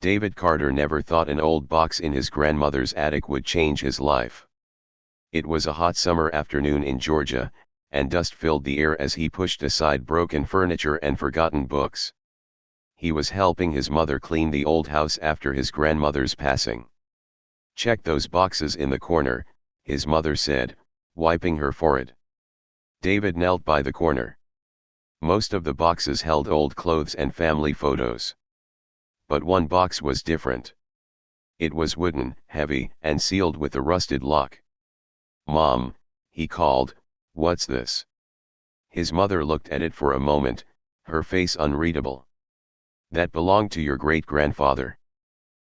David Carter never thought an old box in his grandmother's attic would change his life. It was a hot summer afternoon in Georgia, and dust filled the air as he pushed aside broken furniture and forgotten books. He was helping his mother clean the old house after his grandmother's passing. "Check those boxes in the corner," his mother said, wiping her forehead. David knelt by the corner. Most of the boxes held old clothes and family photos. But one box was different. It was wooden, heavy, and sealed with a rusted lock. "Mom," he called, "what's this?" His mother looked at it for a moment, her face unreadable. "That belonged to your great-grandfather.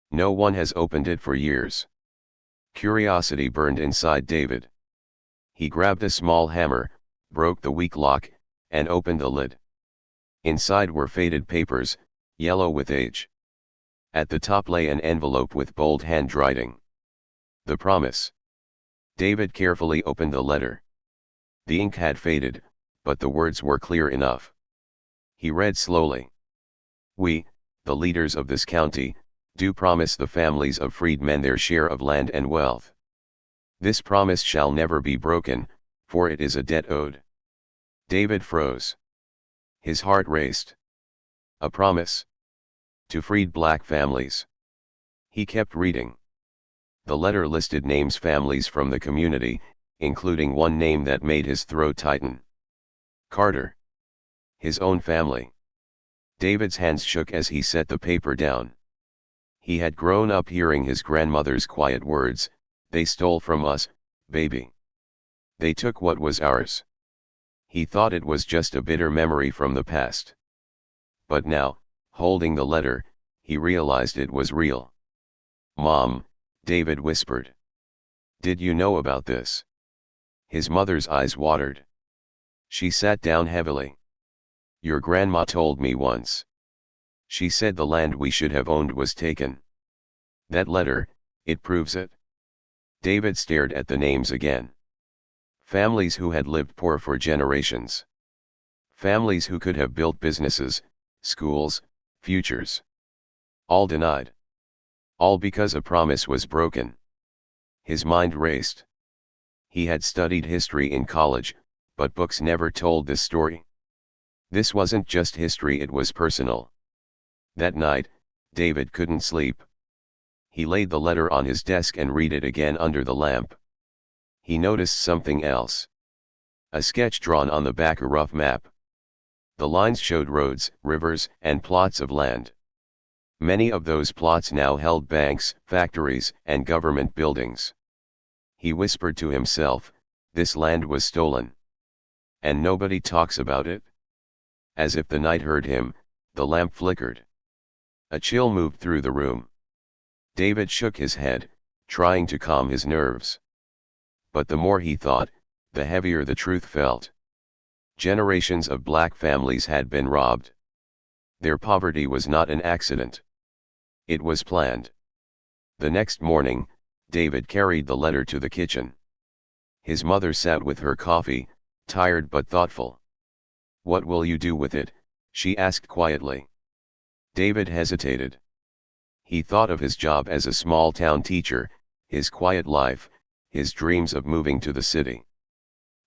No one has opened it for years." Curiosity burned inside David. He grabbed a small hammer, broke the weak lock, and opened the lid. Inside were faded papers, yellow with age. At the top lay an envelope with bold handwriting. "The promise." David carefully opened the letter. The ink had faded, but the words were clear enough. He read slowly. "We, the leaders of this county, do promise the families of freedmen their share of land and wealth. This promise shall never be broken, for it is a debt owed." David froze. His heart raced. A promise? To freed black families. He kept reading. The letter listed names families from the community, including one name that made his throat tighten. Carter. His own family. David's hands shook as he set the paper down. He had grown up hearing his grandmother's quiet words, "They stole from us, baby. They took what was ours." He thought it was just a bitter memory from the past. But now, holding the letter, he realized it was real. "Mom," David whispered. "Did you know about this?" His mother's eyes watered. She sat down heavily. "Your grandma told me once. She said the land we should have owned was taken. That letter, it proves it." David stared at the names again. Families who had lived poor for generations. Families who could have built businesses, schools, futures. All denied. All because a promise was broken. His mind raced. He had studied history in college, but books never told this story. This wasn't just history, it was personal. That night, David couldn't sleep. He laid the letter on his desk and read it again under the lamp. He noticed something else. A sketch drawn on the back, a rough map. The lines showed roads, rivers, and plots of land. Many of those plots now held banks, factories, and government buildings. He whispered to himself, "This land was stolen. And nobody talks about it." As if the night heard him, the lamp flickered. A chill moved through the room. David shook his head, trying to calm his nerves. But the more he thought, the heavier the truth felt. Generations of black families had been robbed. Their poverty was not an accident. It was planned. The next morning, David carried the letter to the kitchen. His mother sat with her coffee, tired but thoughtful. "What will you do with it?" she asked quietly. David hesitated. He thought of his job as a small-town teacher, his quiet life, his dreams of moving to the city.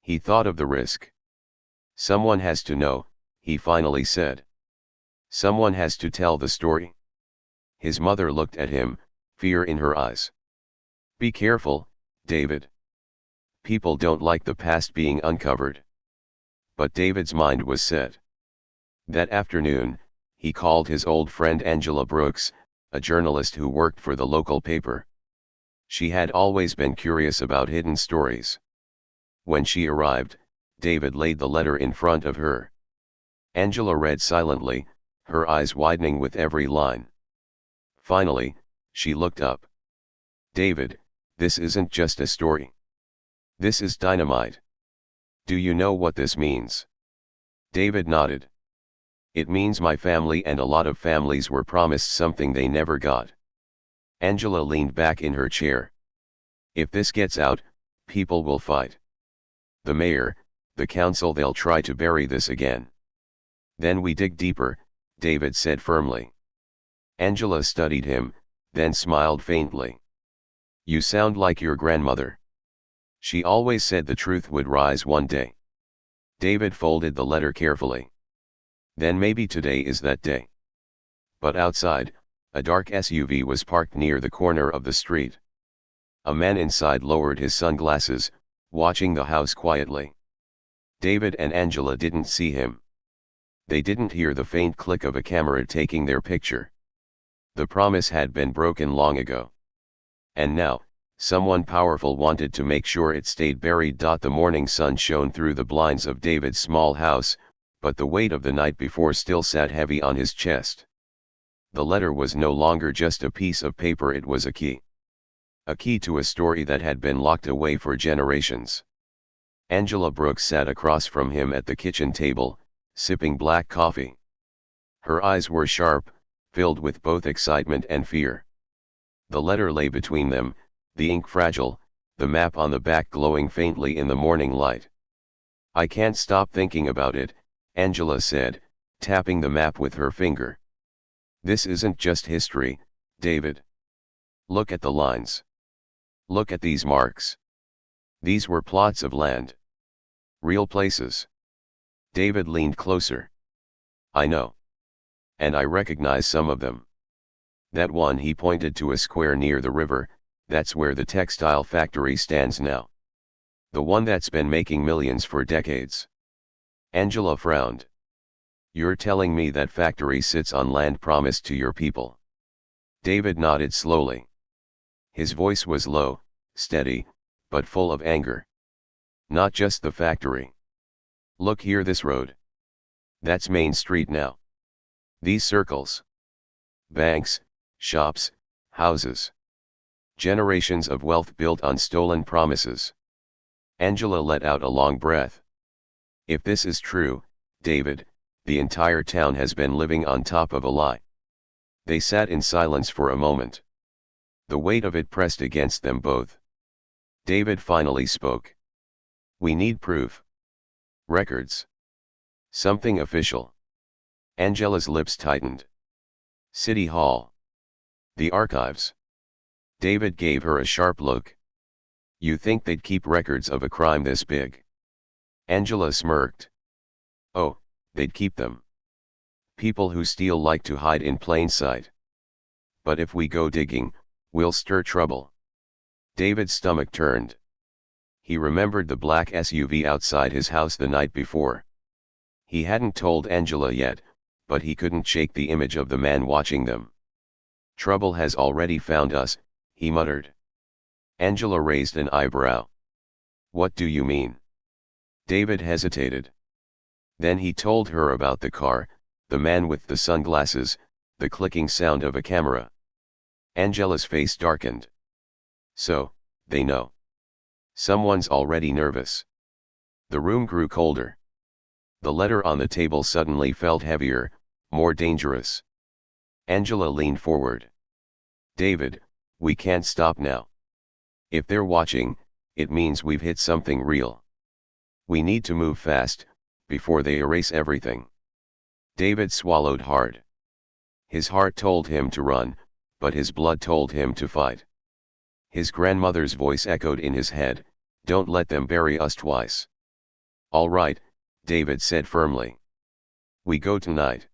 He thought of the risk. "Someone has to know," he finally said. "Someone has to tell the story." His mother looked at him, fear in her eyes. "Be careful, David. People don't like the past being uncovered." But David's mind was set. That afternoon, he called his old friend Angela Brooks, a journalist who worked for the local paper. She had always been curious about hidden stories. When she arrived, David laid the letter in front of her. Angela read silently, her eyes widening with every line. Finally, she looked up. "David, this isn't just a story. This is dynamite. Do you know what this means?" David nodded. "It means my family and a lot of families were promised something they never got." Angela leaned back in her chair. "If this gets out, people will fight. The mayor, the council, they'll try to bury this again." "Then we dig deeper," David said firmly. Angela studied him, then smiled faintly. You sound like your grandmother. She always said the truth would rise one day. David folded the letter carefully. Then maybe today is that day. But outside, a dark SUV was parked near the corner of the street. A man inside lowered his sunglasses, watching the house quietly. David and Angela didn't see him. They didn't hear the faint click of a camera taking their picture. The promise had been broken long ago. And now, someone powerful wanted to make sure it stayed buried. The morning sun shone through the blinds of David's small house, but the weight of the night before still sat heavy on his chest. The letter was no longer just a piece of paper, it was a key. A key to a story that had been locked away for generations. Angela Brooks sat across from him at the kitchen table, sipping black coffee. Her eyes were sharp, filled with both excitement and fear. The letter lay between them, the ink fragile, the map on the back glowing faintly in the morning light. I can't stop thinking about it, Angela said, tapping the map with her finger. This isn't just history, David. Look at the lines. Look at these marks. These were plots of land. Real places. David leaned closer. I know. And I recognize some of them. That one, he pointed to a square near the river, that's where the textile factory stands now. The one that's been making millions for decades. Angela frowned. You're telling me that factory sits on land promised to your people? David nodded slowly. His voice was low, steady, but full of anger. Not just the factory. Look here, this road. That's Main Street now. These circles. Banks, shops, houses. Generations of wealth built on stolen promises. Angela let out a long breath. If this is true, David, the entire town has been living on top of a lie. They sat in silence for a moment. The weight of it pressed against them both. David finally spoke. We need proof. Records. Something official. Angela's lips tightened. City Hall. The archives. David gave her a sharp look. You think they'd keep records of a crime this big? Angela smirked. Oh, they'd keep them. People who steal like to hide in plain sight. But if we go digging, we'll stir trouble. David's stomach turned. He remembered the black SUV outside his house the night before. He hadn't told Angela yet, but he couldn't shake the image of the man watching them. Trouble has already found us, he muttered. Angela raised an eyebrow. What do you mean? David hesitated. Then he told her about the car, the man with the sunglasses, the clicking sound of a camera. Angela's face darkened. So, they know. Someone's already nervous. The room grew colder. The letter on the table suddenly felt heavier, more dangerous. Angela leaned forward. David, we can't stop now. If they're watching, it means we've hit something real. We need to move fast, before they erase everything. David swallowed hard. His heart told him to run, but his blood told him to fight. His grandmother's voice echoed in his head, don't let them bury us twice. All right, David said firmly. We go tonight.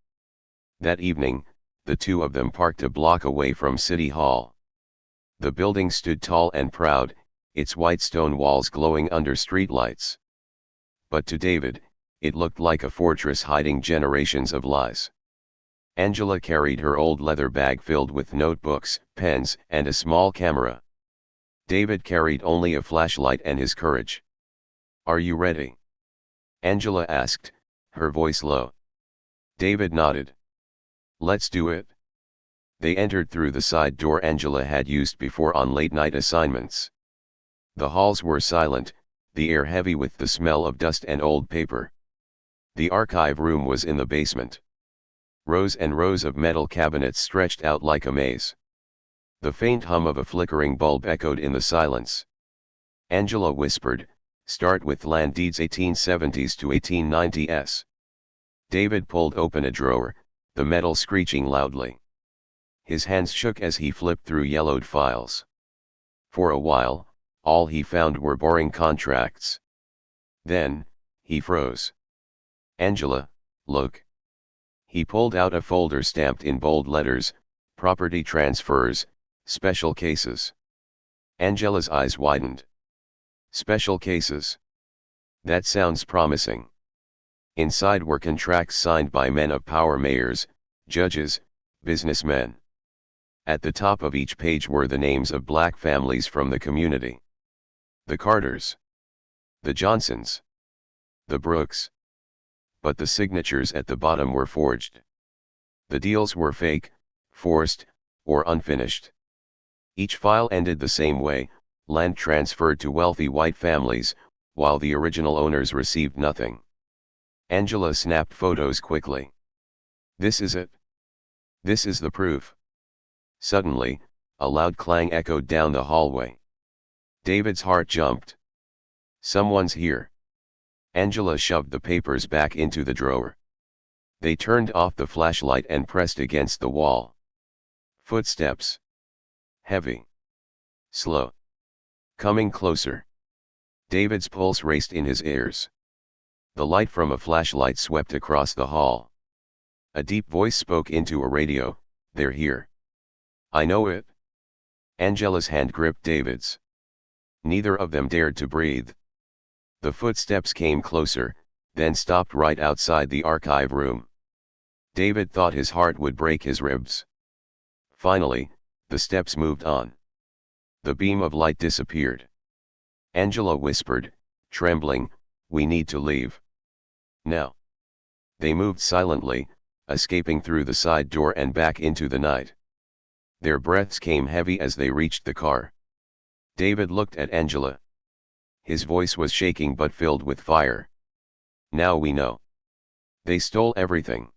That evening, the two of them parked a block away from City Hall. The building stood tall and proud, its white stone walls glowing under streetlights. But to David, it looked like a fortress hiding generations of lies. Angela carried her old leather bag filled with notebooks, pens, and a small camera. David carried only a flashlight and his courage. Are you ready? Angela asked, her voice low. David nodded. Let's do it. They entered through the side door Angela had used before on late-night assignments. The halls were silent, the air heavy with the smell of dust and old paper. The archive room was in the basement. Rows and rows of metal cabinets stretched out like a maze. The faint hum of a flickering bulb echoed in the silence. Angela whispered, start with land deeds 1870s to 1890s. David pulled open a drawer, the metal screeching loudly. His hands shook as he flipped through yellowed files. For a while, all he found were boring contracts. Then, he froze. "Angela, look." He pulled out a folder stamped in bold letters, "Property transfers, special cases." Angela's eyes widened. Special cases? That sounds promising. Inside were contracts signed by men of power: mayors, judges, businessmen. At the top of each page were the names of black families from the community. The Carters. The Johnsons. The Brooks. But the signatures at the bottom were forged. The deals were fake, forced, or unfinished. Each file ended the same way: land transferred to wealthy white families, while the original owners received nothing. Angela snapped photos quickly. "This is it. This is the proof." Suddenly, a loud clang echoed down the hallway. David's heart jumped. "Someone's here." Angela shoved the papers back into the drawer. They turned off the flashlight and pressed against the wall. Footsteps. Heavy. Slow. Coming closer. David's pulse raced in his ears. The light from a flashlight swept across the hall. A deep voice spoke into a radio, "They're here." "I know it." Angela's hand gripped David's. Neither of them dared to breathe. The footsteps came closer, then stopped right outside the archive room. David thought his heart would break his ribs. Finally, the steps moved on. The beam of light disappeared. Angela whispered, trembling, "We need to leave. Now." They moved silently, escaping through the side door and back into the night. Their breaths came heavy as they reached the car. David looked at Angela. His voice was shaking but filled with fire. "Now we know. They stole everything.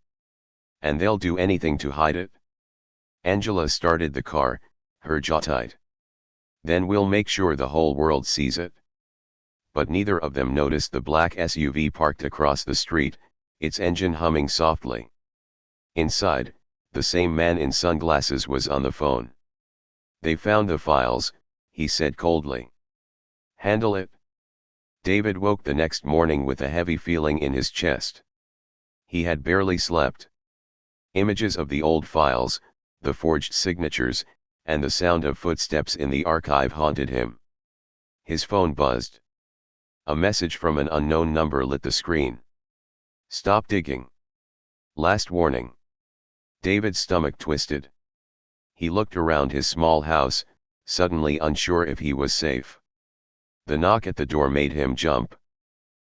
And they'll do anything to hide it." Angela started the car, her jaw tight. "Then we'll make sure the whole world sees it." But neither of them noticed the black SUV parked across the street, its engine humming softly. Inside, the same man in sunglasses was on the phone. "They found the files," he said coldly. "Handle it." David woke the next morning with a heavy feeling in his chest. He had barely slept. Images of the old files, the forged signatures, and the sound of footsteps in the archive haunted him. His phone buzzed. A message from an unknown number lit the screen. "Stop digging. Last warning." David's stomach twisted. He looked around his small house, suddenly unsure if he was safe. The knock at the door made him jump.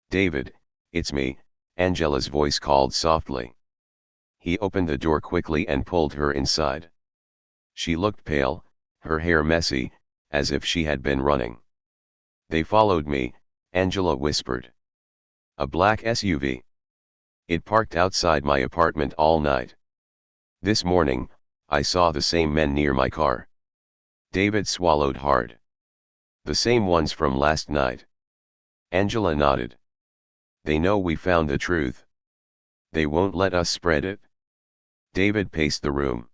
"David, it's me," Angela's voice called softly. He opened the door quickly and pulled her inside. She looked pale, her hair messy, as if she had been running. "They followed me," Angela whispered. "A black SUV. It parked outside my apartment all night. This morning, I saw the same men near my car." David swallowed hard. "The same ones from last night?" Angela nodded. "They know we found the truth. They won't let us spread it." David paced the room.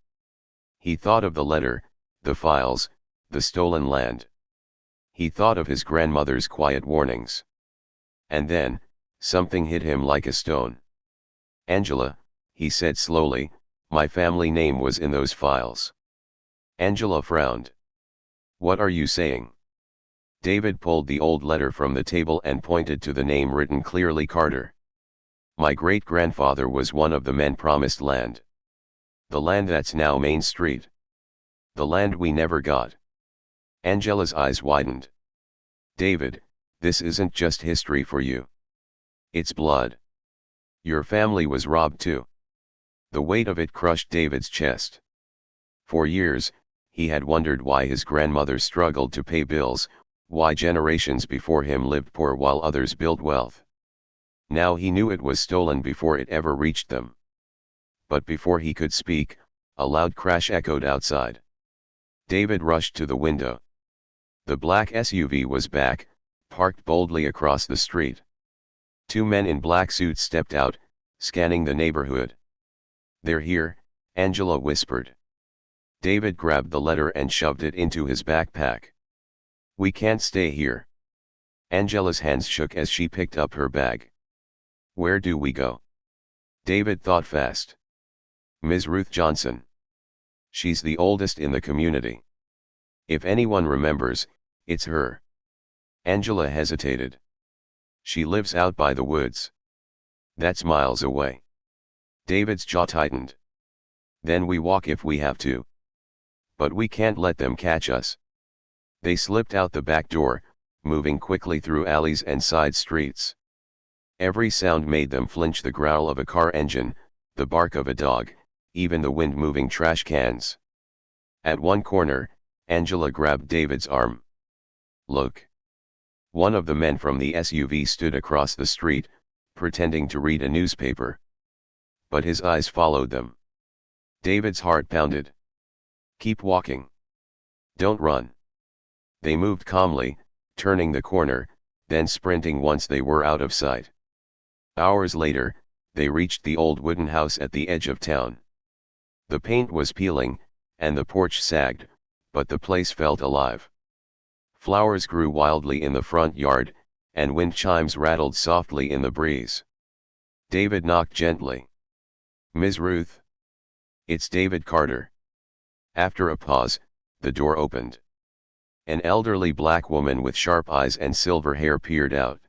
He thought of the letter, the files, the stolen land. He thought of his grandmother's quiet warnings. And then, something hit him like a stone. "Angela," he said slowly, "my family name was in those files." Angela frowned. "What are you saying?" David pulled the old letter from the table and pointed to the name written clearly: Carter. "My great-grandfather was one of the men promised land. The land that's now Main Street. The land we never got." Angela's eyes widened. "David, this isn't just history for you. It's blood. Your family was robbed too." The weight of it crushed David's chest. For years, he had wondered why his grandmother struggled to pay bills, why generations before him lived poor while others built wealth. Now he knew it was stolen before it ever reached them. But before he could speak, a loud crash echoed outside. David rushed to the window. The black SUV was back, parked boldly across the street. Two men in black suits stepped out, scanning the neighborhood. "They're here," Angela whispered. David grabbed the letter and shoved it into his backpack. "We can't stay here." Angela's hands shook as she picked up her bag. "Where do we go?" David thought fast. "Ms. Ruth Johnson. She's the oldest in the community. If anyone remembers, it's her." Angela hesitated. "She lives out by the woods." "That's miles away." David's jaw tightened. "Then we walk if we have to. But we can't let them catch us." They slipped out the back door, moving quickly through alleys and side streets. Every sound made them flinch: the growl of a car engine, the bark of a dog, even the wind moving trash cans. At one corner, Angela grabbed David's arm. "Look." One of the men from the SUV stood across the street, pretending to read a newspaper. But his eyes followed them. David's heart pounded. "Keep walking. Don't run." They moved calmly, turning the corner, then sprinting once they were out of sight. Hours later, they reached the old wooden house at the edge of town. The paint was peeling, and the porch sagged, but the place felt alive. Flowers grew wildly in the front yard, and wind chimes rattled softly in the breeze. David knocked gently. "Ms. Ruth?" "It's David Carter." After a pause, the door opened. An elderly black woman with sharp eyes and silver hair peered out.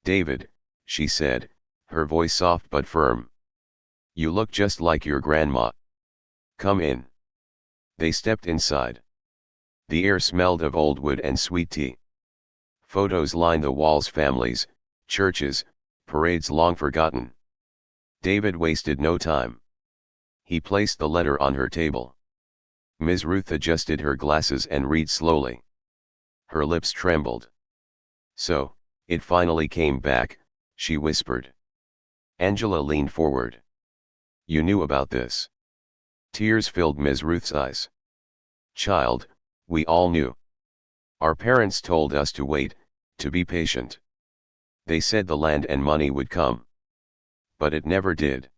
"David," she said, her voice soft but firm. "You look just like your grandma. Come in." They stepped inside. The air smelled of old wood and sweet tea. Photos lined the walls: families, churches, parades long forgotten. David wasted no time. He placed the letter on her table. Ms. Ruth adjusted her glasses and read slowly. Her lips trembled. "So, it finally came back," she whispered. Angela leaned forward. "You knew about this?" Tears filled Ms. Ruth's eyes. "Child, we all knew. Our parents told us to wait, to be patient. They said the land and money would come. But it never did.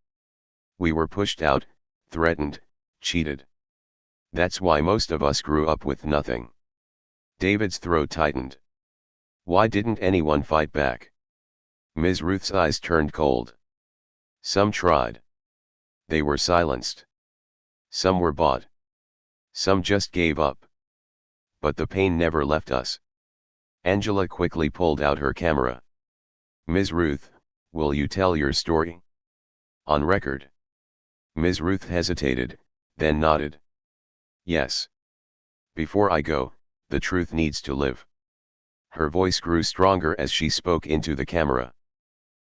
We were pushed out, threatened, cheated. That's why most of us grew up with nothing." David's throat tightened. "Why didn't anyone fight back?" Ms. Ruth's eyes turned cold. "Some tried. They were silenced. Some were bought. Some just gave up. But the pain never left us." Angela quickly pulled out her camera. "Ms. Ruth, will you tell your story? On record?" Ms. Ruth hesitated, then nodded. "Yes. Before I go, the truth needs to live." Her voice grew stronger as she spoke into the camera.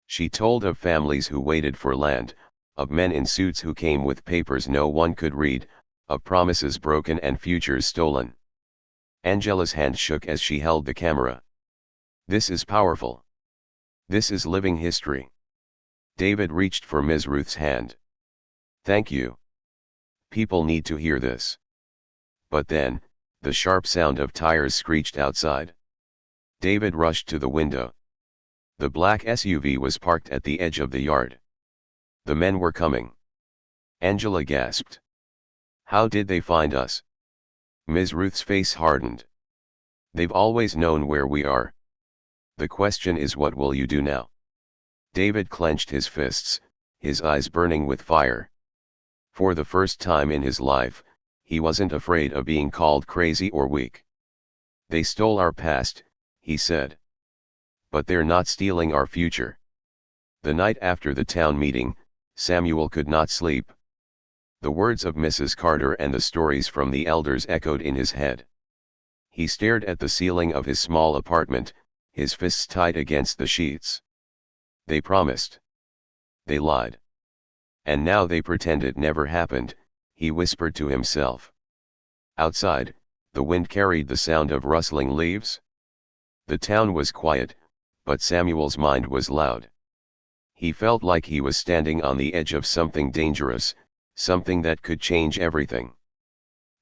She told of families who waited for land, of men in suits who came with papers no one could read, of promises broken and futures stolen. Angela's hand shook as she held the camera. "This is powerful. This is living history." David reached for Ms. Ruth's hand. "Thank you. People need to hear this." But then, the sharp sound of tires screeched outside. David rushed to the window. The black SUV was parked at the edge of the yard. The men were coming. Angela gasped. "How did they find us?" Ms. Ruth's face hardened. "They've always known where we are. The question is, what will you do now?" David clenched his fists, his eyes burning with fire. For the first time in his life, he wasn't afraid of being called crazy or weak. "They stole our past," he said. "But they're not stealing our future." The night after the town meeting, Samuel could not sleep. The words of Mrs. Carter and the stories from the elders echoed in his head. He stared at the ceiling of his small apartment, his fists tight against the sheets. They promised. They lied. And now they pretend it never happened, he whispered to himself. Outside, the wind carried the sound of rustling leaves. The town was quiet, but Samuel's mind was loud. He felt like he was standing on the edge of something dangerous, something that could change everything.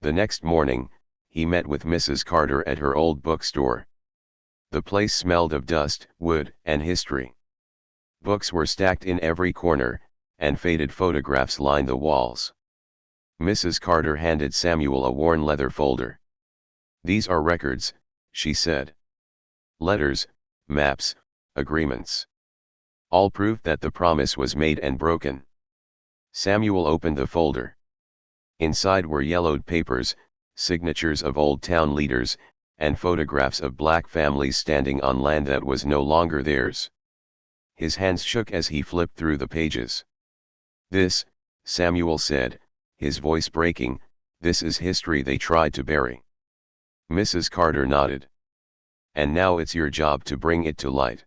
The next morning, he met with Mrs. Carter at her old bookstore. The place smelled of dust, wood, and history. Books were stacked in every corner, and faded photographs lined the walls. Mrs. Carter handed Samuel a worn leather folder. "These are records," she said. "Letters, maps, agreements. All proof that the promise was made and broken." Samuel opened the folder. Inside were yellowed papers, signatures of old town leaders, and photographs of black families standing on land that was no longer theirs. His hands shook as he flipped through the pages. "This," Samuel said, his voice breaking, "this is history they tried to bury." Mrs. Carter nodded. "And now it's your job to bring it to light."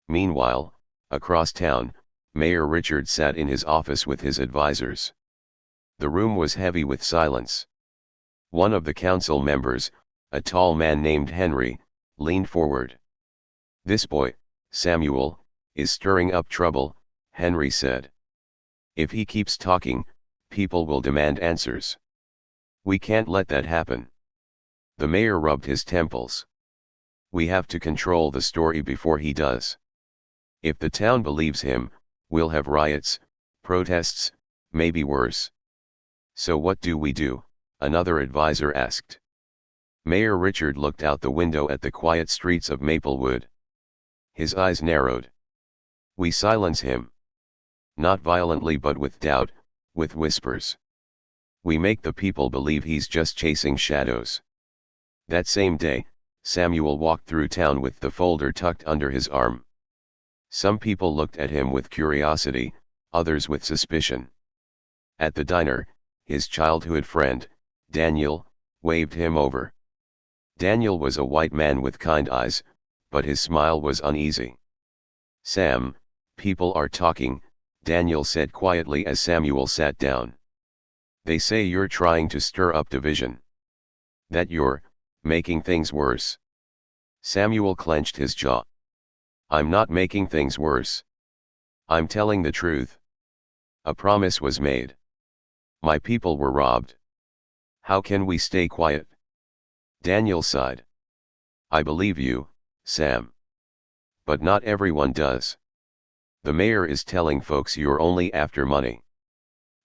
Meanwhile, across town, Mayor Richard sat in his office with his advisors. The room was heavy with silence. One of the council members, a tall man named Henry, leaned forward. "This boy, Samuel, is stirring up trouble," Henry said. "If he keeps talking, people will demand answers. We can't let that happen." The mayor rubbed his temples. "We have to control the story before he does. If the town believes him, we'll have riots, protests, maybe worse." "So what do we do?" another advisor asked. Mayor Richard looked out the window at the quiet streets of Maplewood. His eyes narrowed. "We silence him. Not violently but with doubt, with whispers. We make the people believe he's just chasing shadows." That same day, Samuel walked through town with the folder tucked under his arm. Some people looked at him with curiosity, others with suspicion. At the diner, his childhood friend, Daniel, waved him over. Daniel was a white man with kind eyes, but his smile was uneasy. "Sam, people are talking," Daniel said quietly as Samuel sat down. "They say you're trying to stir up division. That you're making things worse." Samuel clenched his jaw. "I'm not making things worse. I'm telling the truth. A promise was made. My people were robbed. How can we stay quiet?" Daniel sighed. "I believe you, Sam. But not everyone does. The mayor is telling folks you're only after money.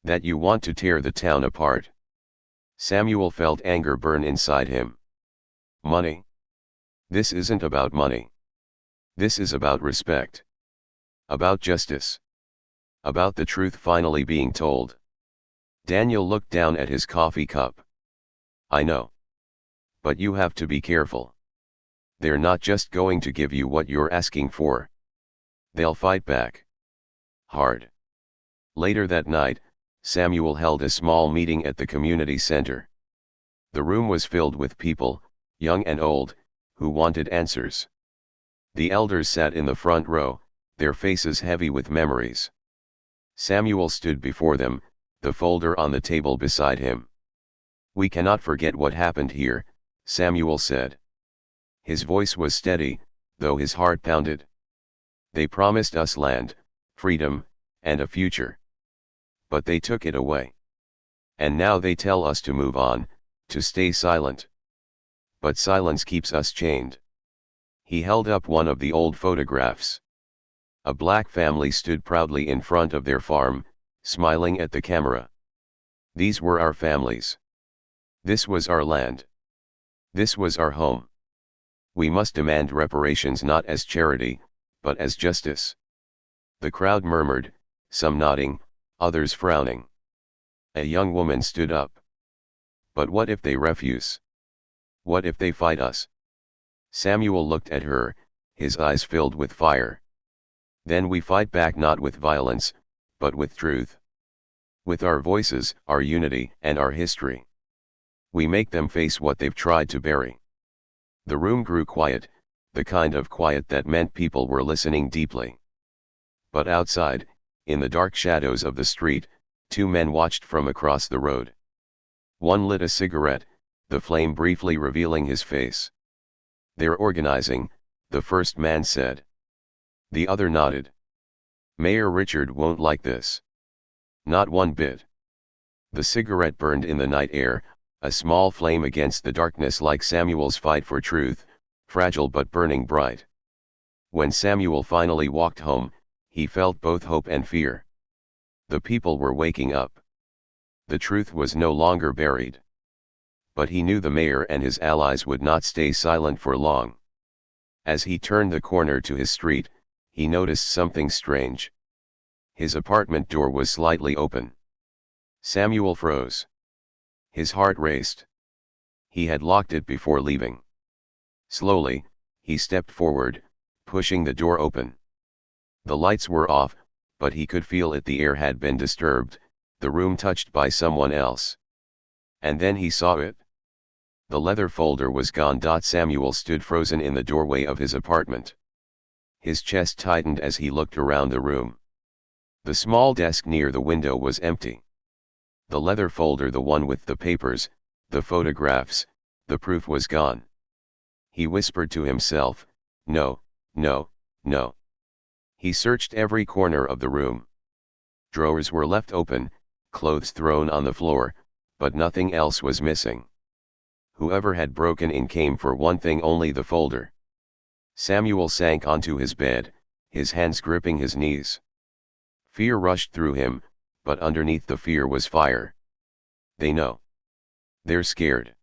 That you want to tear the town apart." Samuel felt anger burn inside him. "Money? This isn't about money. This is about respect. About justice. About the truth finally being told." Daniel looked down at his coffee cup. "I know. But you have to be careful. They're not just going to give you what you're asking for. They'll fight back. Hard." Later that night, Samuel held a small meeting at the community center. The room was filled with people, young and old, who wanted answers. The elders sat in the front row, their faces heavy with memories. Samuel stood before them, the folder on the table beside him. "We cannot forget what happened here," Samuel said. His voice was steady, though his heart pounded. "They promised us land, freedom, and a future. But they took it away. And now they tell us to move on, to stay silent. But silence keeps us chained." He held up one of the old photographs. A black family stood proudly in front of their farm, smiling at the camera. "These were our families. This was our land. This was our home. We must demand reparations not as charity, but as justice." The crowd murmured, some nodding, others frowning. A young woman stood up. "But what if they refuse? What if they fight us?" Samuel looked at her, his eyes filled with fire. "Then we fight back not with violence, but with truth. With our voices, our unity, and our history. We make them face what they've tried to bury." The room grew quiet, the kind of quiet that meant people were listening deeply. But outside, in the dark shadows of the street, two men watched from across the road. One lit a cigarette, the flame briefly revealing his face. "They're organizing," the first man said. The other nodded. "Mayor Richard won't like this." "Not one bit." The cigarette burned in the night air, a small flame against the darkness like Samuel's fight for truth, fragile but burning bright. When Samuel finally walked home, he felt both hope and fear. The people were waking up. The truth was no longer buried. But he knew the mayor and his allies would not stay silent for long. As he turned the corner to his street, he noticed something strange. His apartment door was slightly open. Samuel froze. His heart raced. He had locked it before leaving. Slowly, he stepped forward, pushing the door open. The lights were off, but he could feel it. The air had been disturbed, the room touched by someone else. And then he saw it. The leather folder was gone. Samuel stood frozen in the doorway of his apartment. His chest tightened as he looked around the room. The small desk near the window was empty. The leather folder, the one with the papers, the photographs, the proof, was gone. He whispered to himself, "No, no, no." He searched every corner of the room. Drawers were left open, clothes thrown on the floor, but nothing else was missing. Whoever had broken in came for one thing only: the folder. Samuel sank onto his bed, his hands gripping his knees. Fear rushed through him, but underneath the fear was fire. They know. They're scared.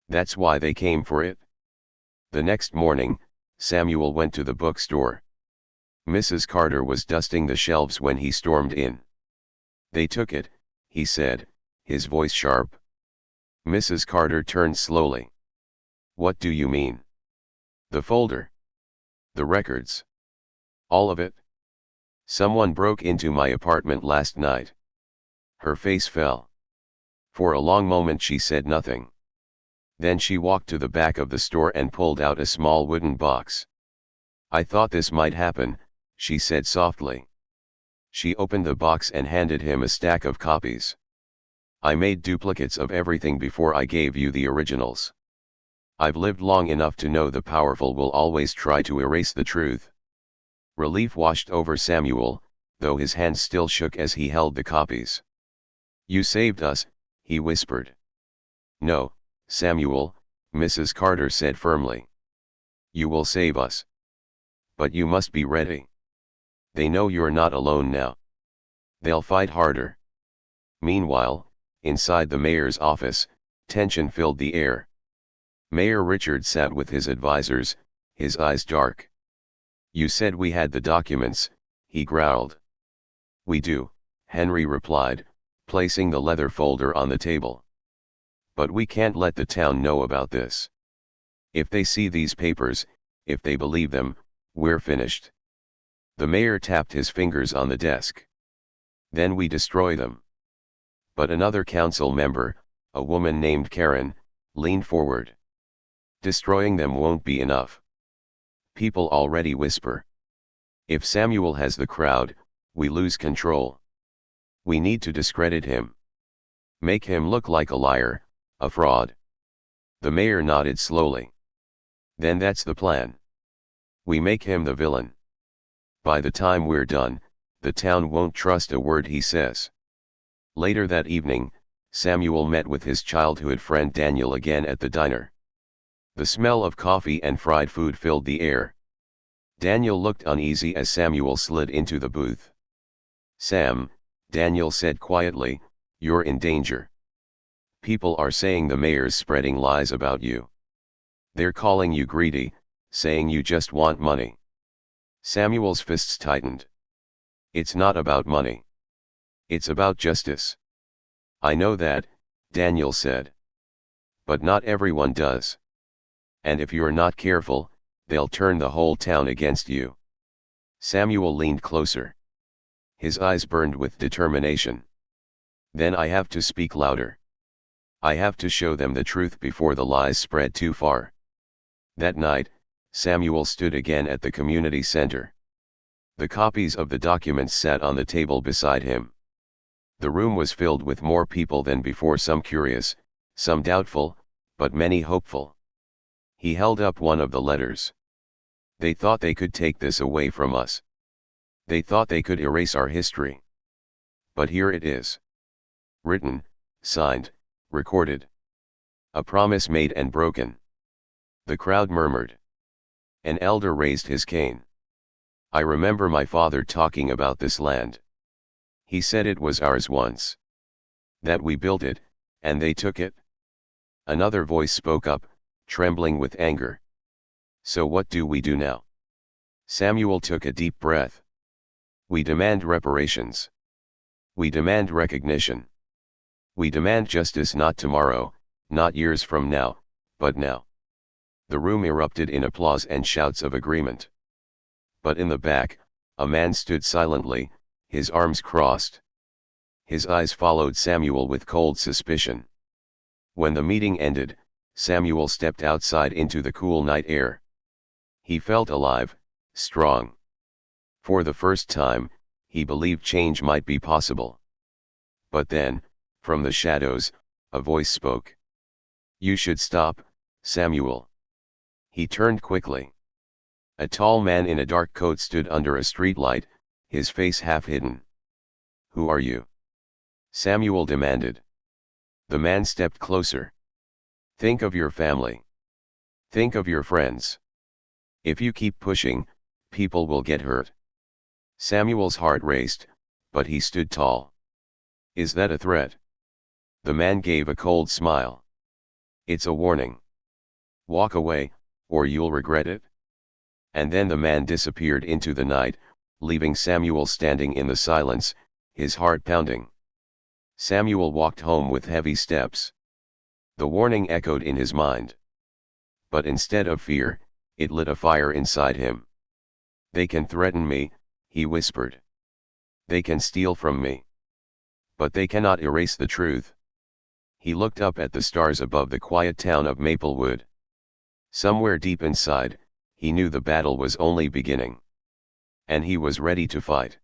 That's why they came for it. The next morning, Samuel went to the bookstore. Mrs. Carter was dusting the shelves when he stormed in. "They took it," he said, his voice sharp. Mrs. Carter turned slowly. "What do you mean?" "The folder. The records. All of it. Someone broke into my apartment last night." Her face fell. For a long moment she said nothing. Then she walked to the back of the store and pulled out a small wooden box. "I thought this might happen," she said softly. She opened the box and handed him a stack of copies. "I made duplicates of everything before I gave you the originals. I've lived long enough to know the powerful will always try to erase the truth." Relief washed over Samuel, though his hands still shook as he held the copies. "You saved us," he whispered. "No, Samuel," Mrs. Carter said firmly. "You will save us. But you must be ready. They know you're not alone now. They'll fight harder." Meanwhile, inside the mayor's office, tension filled the air. Mayor Richard sat with his advisors, his eyes dark. "You said we had the documents," he growled. "We do," Henry replied, placing the leather folder on the table. "But we can't let the town know about this. If they see these papers, if they believe them, we're finished." The mayor tapped his fingers on the desk. "Then we destroy them." But another council member, a woman named Karen, leaned forward. "Destroying them won't be enough. People already whisper. If Samuel has the crowd, we lose control. We need to discredit him. Make him look like a liar, a fraud." The mayor nodded slowly. "Then that's the plan. We make him the villain. By the time we're done, the town won't trust a word he says." Later that evening, Samuel met with his childhood friend Daniel again at the diner. The smell of coffee and fried food filled the air. Daniel looked uneasy as Samuel slid into the booth. "Sam," Daniel said quietly, "you're in danger. People are saying the mayor's spreading lies about you. They're calling you greedy, saying you just want money." Samuel's fists tightened. "It's not about money. It's about justice." "I know that," Daniel said. "But not everyone does. And if you're not careful, they'll turn the whole town against you." Samuel leaned closer. His eyes burned with determination. "Then I have to speak louder. I have to show them the truth before the lies spread too far." That night, Samuel stood again at the community center. The copies of the documents sat on the table beside him. The room was filled with more people than before, some curious, some doubtful, but many hopeful. He held up one of the letters. "They thought they could take this away from us. They thought they could erase our history. But here it is. Written, signed, recorded. A promise made and broken." The crowd murmured. An elder raised his cane. "I remember my father talking about this land. He said it was ours once. That we built it, and they took it? Another voice spoke up, trembling with anger. So what do we do now? Samuel took a deep breath. We demand reparations. We demand recognition. We demand justice, not tomorrow, not years from now, but now. The room erupted in applause and shouts of agreement. But in the back, a man stood silently, his arms crossed. His eyes followed Samuel with cold suspicion. When the meeting ended, Samuel stepped outside into the cool night air. He felt alive, strong. For the first time, he believed change might be possible. But then, from the shadows, a voice spoke. You should stop, Samuel. He turned quickly. A tall man in a dark coat stood under a streetlight, his face half hidden. Who are you? Samuel demanded. The man stepped closer. Think of your family. Think of your friends. If you keep pushing, people will get hurt. Samuel's heart raced, but he stood tall. Is that a threat? The man gave a cold smile. It's a warning. Walk away, or you'll regret it. And then the man disappeared into the night, leaving Samuel standing in the silence, his heart pounding. Samuel walked home with heavy steps. The warning echoed in his mind. But instead of fear, it lit a fire inside him. They can threaten me, he whispered. They can steal from me. But they cannot erase the truth. He looked up at the stars above the quiet town of Maplewood. Somewhere deep inside, he knew the battle was only beginning. And he was ready to fight.